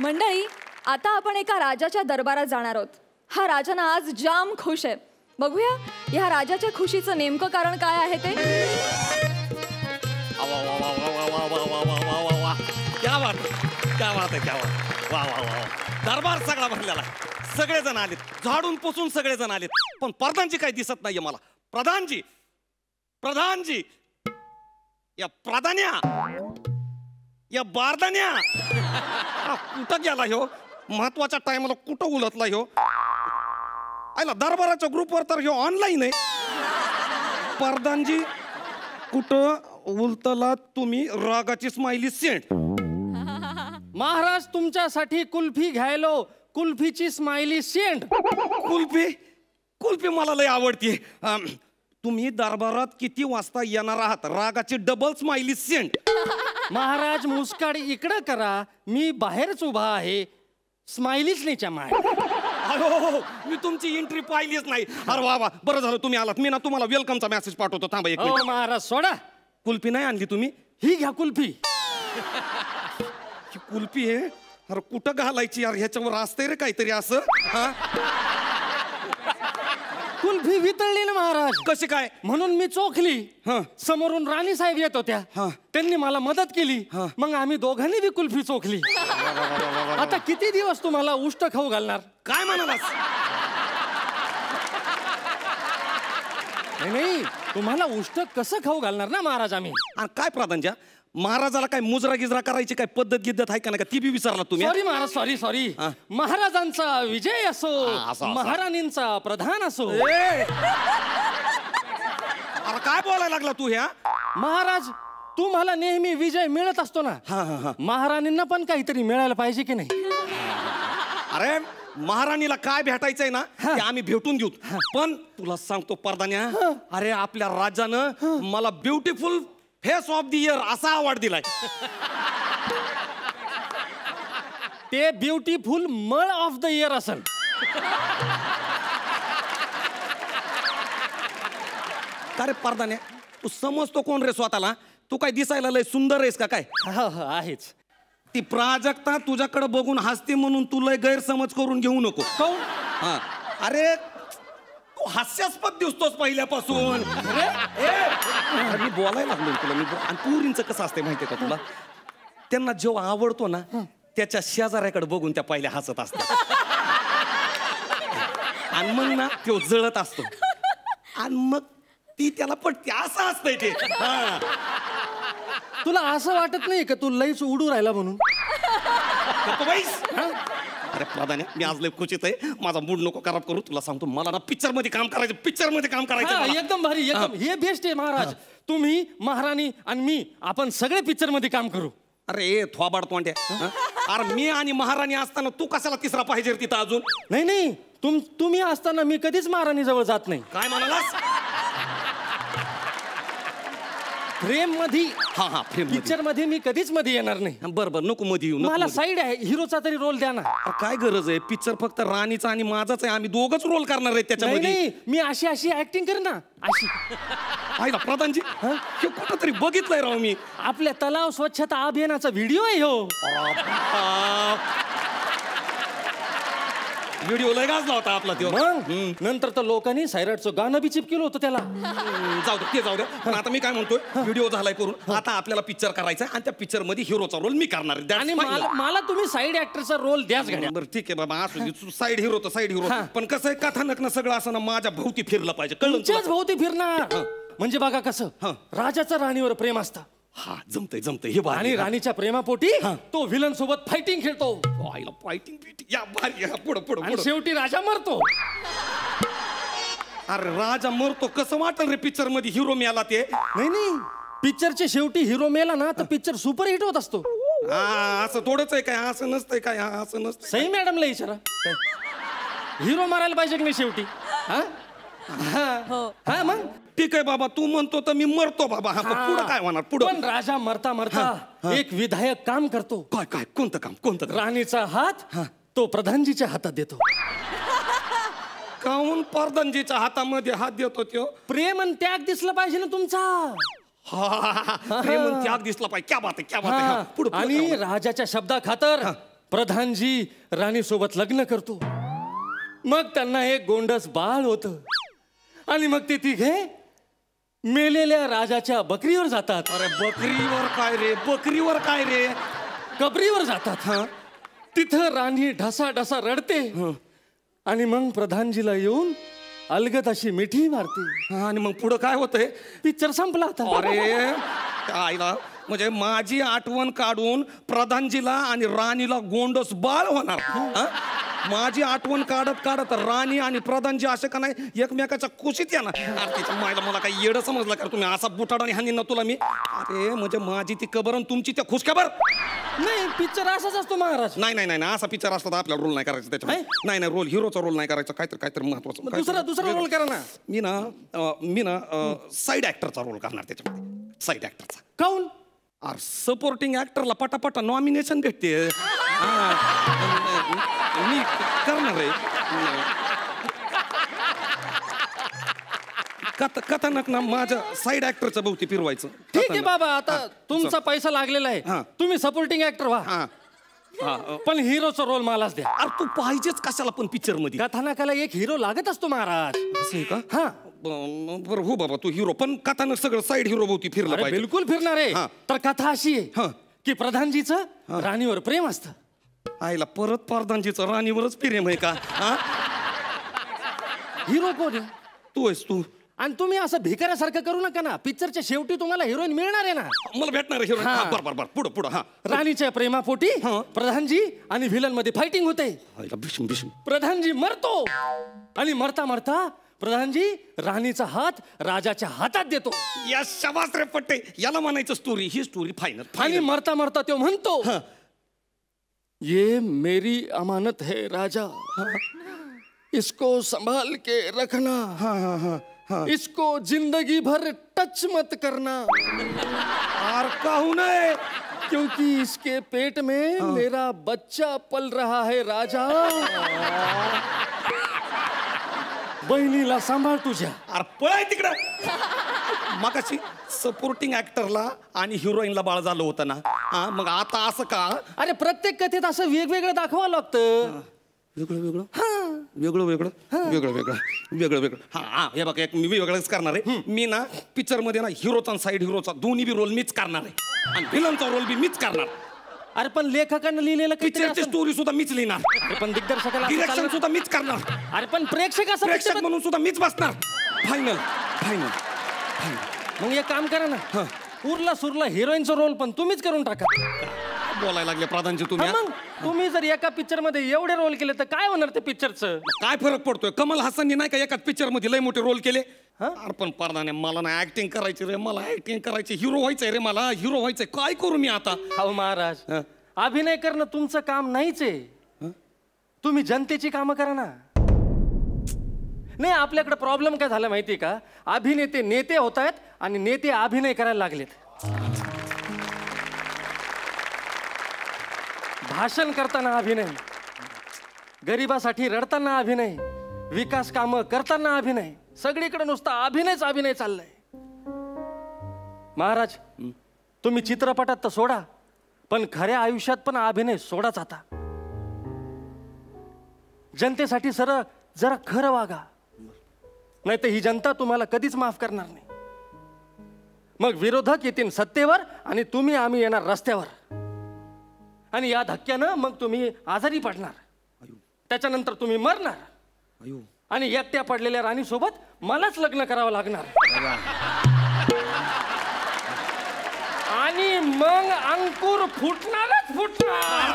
मंडळी, आता आपण एका राजाच्या दरबारात जाणार आहोत. हा राजा ना आज जाम खुश आहे. बघूया या राजाच्या खुशीचं नेमकं कारण काय आहे ते. क्या बात क्या बात आहे, क्या बात. वा वा वा. दरबार सगळा भरलेला, सगळेजण आलेत, झाडून पुसून सगळेजण आलेत, पण प्रधानजी काही दिसत नाहीये मला. प्रधानजी, प्रधानजी, या प्रधान्या, या बारदान्या कुठं गेला ह्यो? महत्वाच्या टायमाला कुठं उलटला ह्यो? आयला दरबाराच्या ग्रुपवर तर ह्यो ऑनलाईन आहे. प्रधानजी कुठं उलटला तुम्ही? रागाची स्माइली सेंट. महाराज तुमच्यासाठी कुल्फी घ्यायलो, कुल्फीची स्माइली सेंट. कुल्फी, कुल्फी मला लय आवडते. तुम्ही दरबारात किती वाजता येणार आहात? रागाची डबल स्माइली सेंट. महाराज मुस्काड इकडं करा, मी बाहेरच उभा आहे. स्माइलीच नाही चमाय. अहो, मी तुमची एंट्री पाहिलीच नाही. अरे वा वा, बरं झालं तुम्ही आलात. मी ना तुम्हाला वेलकमचा मेसेज पाठवतो. थांबा एक मिनिट. महाराज सोडा. कुल्फी नाही आणली तुम्ही? ही घ्या कुल्फी. कुल्फी आहे? अरे कुठं घालायची यार? ह्याच्यावर असतंय रे काहीतरी असं. कुल्फी वितळली ना महाराज. कशी काय? म्हणून मी चोखली. समोरून राणी साहेब येत होत्या, त्यांनी मला मदत केली. मग आम्ही दोघांनी बी कुल्फी चोखली. आता किती दिवस तुम्हाला उष्ट खाऊ घालणार? काय म्हणालास? नाही, तुम्हाला उष्ट कसं खाऊ घालणार ना महाराज आम्ही. आणि काय प्रधानच्या महाराजाला काय मुजरा गिजरा करायची काय पद्धत गिद्धत आहे का नाही? ती बी विसरला तुम्ही? Sorry Maharaj, sorry sorry. महाराजांचा विजय असो, महाराणींचा प्रधान असो. अरे काय बोलायला लागला तू? ह्या महाराज तुम्हाला नेहमी विजय मिळत असतो ना, महाराणींना पण काहीतरी मिळायला पाहिजे की नाही? अरे महाराणीला काय भेटायचंय ना ते आम्ही भेटून देऊ. पण तुला सांगतो परदान्या, अरे आपल्या राजानं मला beautiful face of the year असा अवॉर्ड दिलाय. ते ब्युटिफुल मळ ऑफ द इयर असेल. का रे परदान्या, तू समजतो कोण रे स्वतःला? तू काय दिसायला लय सुंदर आहेस का काय? आहेच. ती प्राजक्ता तुझ्याकडे बघून हसते म्हणून तू लय गैरसमज करून घेऊ नको. अरे तू हास्यास्पद दिसतोस पहिल्यापासून. मी बोलायला लागलो तुला. मी आणि पुरींचं कसं असते माहितीये का तुला? त्यांना जेव्हा आवडतो ना त्याच्या शेजाऱ्याकडे बघून त्या पहिल्या हसत असतात. आणि मग ना तो जळत असतो आणि मग ती त्याला पटते. असं असतंय ते. तुला असं वाटत नाही का तू लईच उडू राहिला म्हणून? अरे प्रधान, मी आज लय खुशीत आहे. माझा मूड नको खराब करू. तुला सांगतो मला ना पिक्चर मध्ये काम करायचं, पिक्चर मध्ये काम करायचं. एकदम भारी, एकदम. हे बेस्ट आहे महाराज. तुम्ही, महाराणी आणि मी, आपण सगळे पिक्चर मध्ये काम करू. अरे थोबाड तोंड्या, अरे मी आणि महाराणी असताना तू कशाला तिसरा पाहिजे तिथं अजून? नाही नाही, तुम्ही असताना मी कधीच महाराणी जवळ जात नाही. काय म्हणालास? फ्रेम मध्ये, फ्रेम पिक्चर मध्ये मी कधीच मध्ये येणार नाही. बरोबर, नको मध्ये येऊ. मला साईड आहे, हिरोचा तरी रोल द्या ना. काय गरज आहे? पिक्चर फक्त राणीचा आणि माझाच आहे. आम्ही दोघच रोल करणार आहेत त्याच्यामध्ये. मी अशी अशी ऍक्टिंग कर ना, अशी. आहे प्रधानजी, हे कुठं तरी बघितलंय राव मी. आपल्या तलाव स्वच्छता अभियानाचा व्हिडिओ आहे हो. व्हिडिओ लय गाजला होता आपला तो. नंतर तर लोकांनी सैराटचं गाणं बी चिपकेलं होतं त्याला. जाऊ दे, ते जाऊ दे. पण आता मी काय म्हणतोय, व्हिडिओ झालाय करून, आता आपल्याला पिक्चर करायचा आणि त्या पिक्चर मध्ये हिरोचा रोल मी करणार आहे. आणि मला तुम्ही साईड ऍक्टरचा रोल द्याच. बरं ठीक आहे बाबा, असू दे. साईड हिरो तर साईड हिरो. पण कसं आहे, कथानक ना सगळं असं ना माझ्या भोवती फिरलं पाहिजे. तुमच्याच भोवती फिरणार म्हणजे बघा कसं राजाचं राणीवर प्रेम असतं. जमतंय जमतंय हे. आणि राणीच्या प्रेमापोटी तो विलन सोबत फायटिंग खेळतो. फायटिंग या भारी. पुढं पुढं. आणि शेवटी राजा मरतो. अरे राजा मरतो कसं वाटल रे पिक्चर मध्ये हिरो मेला ते? नाही, पिक्चरच्या शेवटी हिरो मेला ना तर पिक्चर सुपरहिट होत असतो. असं थोडंच आहे काय? असं नसतंय काय? असं नसतं. सई मॅडमला विचारा, हिरो मारायला पाहिजे की नाही शेवटी? मग ठीक आहे बाबा, तू म्हणतो तर मी मरतो बाबा. पुढं काय होणार? पुढं राजा मरता मरता एक विधायक काम करतो. काय काय? कोणतं काम? कोणतं? राणीचा हात तो प्रधानजीच्या हातात देतो. काहून प्रधानजीच्या हातामध्ये हात देतो तो? प्रेम आणि त्याग दिसला पाहिजे ना तुमचा. प्रेम त्याग दिसला पाहिजे. क्या बात आहे, क्या बात आहे. हा, पुढं, पुढं, आणि पुढं. राजाच्या शब्दा खातर प्रधानजी राणी सोबत लग्न करतो. मग त्यांना एक गोंडस बाळ होत आणि मग ते तिघे मेलेल्या राजाच्या बकरीवर जातात. अरे बकरीवर काय रे, बकरीवर काय रे. कबरीवर जातात. तिथं राणी ढसा ढसा रडते आणि मग प्रधानजीला येऊन अलगद अशी मिठी मारते. आणि मग पुढं काय होतंय. पिक्चर संपला होता. अरे आईला म्हणजे माझी आठवण काढून प्रधानजीला आणि राणीला गोंडस बाळ होणार. हा? माझी आठवण काढत काढत राणी आणि प्रधानजी असे का नाही एकमेकाच्या कुशीत येणार. अरे तिच्या मायला मला काही येडं समजलं का तुम्ही असा बुटाडाने हानी ना तुला मी. अरे म्हणजे माझी ती कबर आणि तुमची त्या खुशखबर. नाही पिक्चर असाच असतो महाराज. नाही नाही नाही असा पिक्चर असला तर आपल्याला रोल नाही करायचा त्याच्यामध्ये. नाही नाही रोल हिरोचा रोल नाही करायचा. काहीतरी महत्वाचं दुसरा रोल करा ना. मी ना साईड ऍक्टरचा रोल करणार त्याच्यामध्ये. साईड ऍक्टरचा. काऊन? अरे सपोर्टिंग ऍक्टरला पटापटा नॉमिनेशन भेटते. मी करणार आहे. कथानक ना माझ्या साईड ऍक्टरच्या भोवती फिरवायचं. ठीक आहे बाबा, आता तुमचा पैसा लागलेला आहे. तुम्ही सपोर्टिंग ऍक्टर व्हा. पण हिरोचा रोल मलाच द्या. अरे तू पाहिजेच कशाला पण पिक्चर मध्ये. कथानकाला एक हिरो लागत असतो महाराज. असं आहे का. हा बरं हो बाबा तू हिरो, पण कथानक सगळं साईड हिरो भोवती फिरलं अरे पाहिजे. बिलकुल फिरणार आहे. तर कथा अशी आहे की प्रधानजीचं राणीवर प्रेम असतं. आईला परत प्रधानजीचं राणीवरच प्रेम आहे का. हिरो कोण आहे? तू आहेस तू. आणि तुम्ही असं भिकाऱ्यासारखं करू नका ना. पिक्चरच्या शेवटी तुम्हाला हिरोईन मिळणार आहे ना. मला भेटणार आहे हिरो. बरं पुढं पुढं. हा राणीच्या प्रेमापोटी प्रधानजी आणि व्हिलन मध्ये फायटिंग होते. भीष्म भीष्म. प्रधानजी मरतो आणि मरता मरता प्रधानजी राणीचा हात राजाच्या हातात देतो. या शाबास रे पट्टे. याला म्हणायचं स्टोरी. ही स्टोरी फायनल. आणि मरता मरता तो म्हणतो ये मेरी अमानत है राजा, इसको संभाल के रखना, इसको जिंदगी भर टच मत करना. और कहूं नहीं क्योंकि इसके पेट में मेरा बच्चा पल रहा है राजा. बहिणीला सांभाळ तुझ्या. अरे पळाय तिकडं. मगाशी सपोर्टिंग ऍक्टरला आणि हिरोईनला बाळ झालं होतं ना. मग आता असं का. अरे प्रत्येक कथेत असं वेगवेगळं दाखवावं लागतं. वेगळं वेगळं वेगळं वेगळं वेगळं वेगळं वेगळं वेगळं. हा हे बघा एक मी वेगळंच करणार आहे. मी ना पिक्चर मध्ये ना हिरोचा आणि साईड हिरोचा दोन्ही बी रोल मीच करणार आहे आणि व्हिलनचा रोल बी मीच करणार. अरे पण लेखकानं लिहिलेलं पिक्चरची स्टोरी सुद्धा मीच लिहिणार. पण दिग्दर्शकाला डिरेक्शन सुद्धा मीच करणार. अरे पण प्रेक्षक म्हणून सुद्धा मीच बसणार. Final final final. मग एक काम करा ना, उरला सुरला हिरोईनचा रोल पण तुम्हीच करून टाका. बोलायला लागले प्रधानजी तुम्ही. मग तुम्ही जर एका पिक्चर मध्ये एवढे रोल केले तर काय होणार ते पिक्चरचं. काय फरक पडतोय. कमल हसनने नाही का एकाच पिक्चर मध्ये लय मोठे रोल केले. अरे पण प्रधाने मला ना ऍक्टिंग करायची रे. मला ऍक्टिंग करायची. हिरो व्हायचंय रे. मला हिरो व्हायचंय. काय करू मी आता. हो महाराज, अभिनय करणं तुमचं काम नाहीच आहे. तुम्ही जनतेची कामं करा ना. नाही आपल्याकडे प्रॉब्लेम काय झाला माहितीये का. अभिनेते नेते होत आहेत आणि नेते अभिनय करायला लागलेत. भाषण करताना अभिनय, गरिबासाठी रडताना अभिनय, विकास कामं करताना अभिनय. सगळीकडे नुसता अभिनयच अभिनय चाललाय. महाराज तुम्ही चित्रपटात तर सोडा, पण खऱ्या आयुष्यात पण अभिनय सोडाच. आता जनतेसाठी जरा खरं वागा, नाही तर ही जनता तुम्हाला कधीच माफ करणार नाही. मग विरोधक येतील सत्तेवर आणि आम्ही येणार रस्त्यावर. आणि या धक्क्यानं मग तुम्ही आजारी पडणार. त्याच्यानंतर तुम्ही मरणार आणि एकट्या पडलेल्या राणीसोबत मलाच लग्न करावं लागणार. आणि मग अंकुर फुटणारच फुटणार.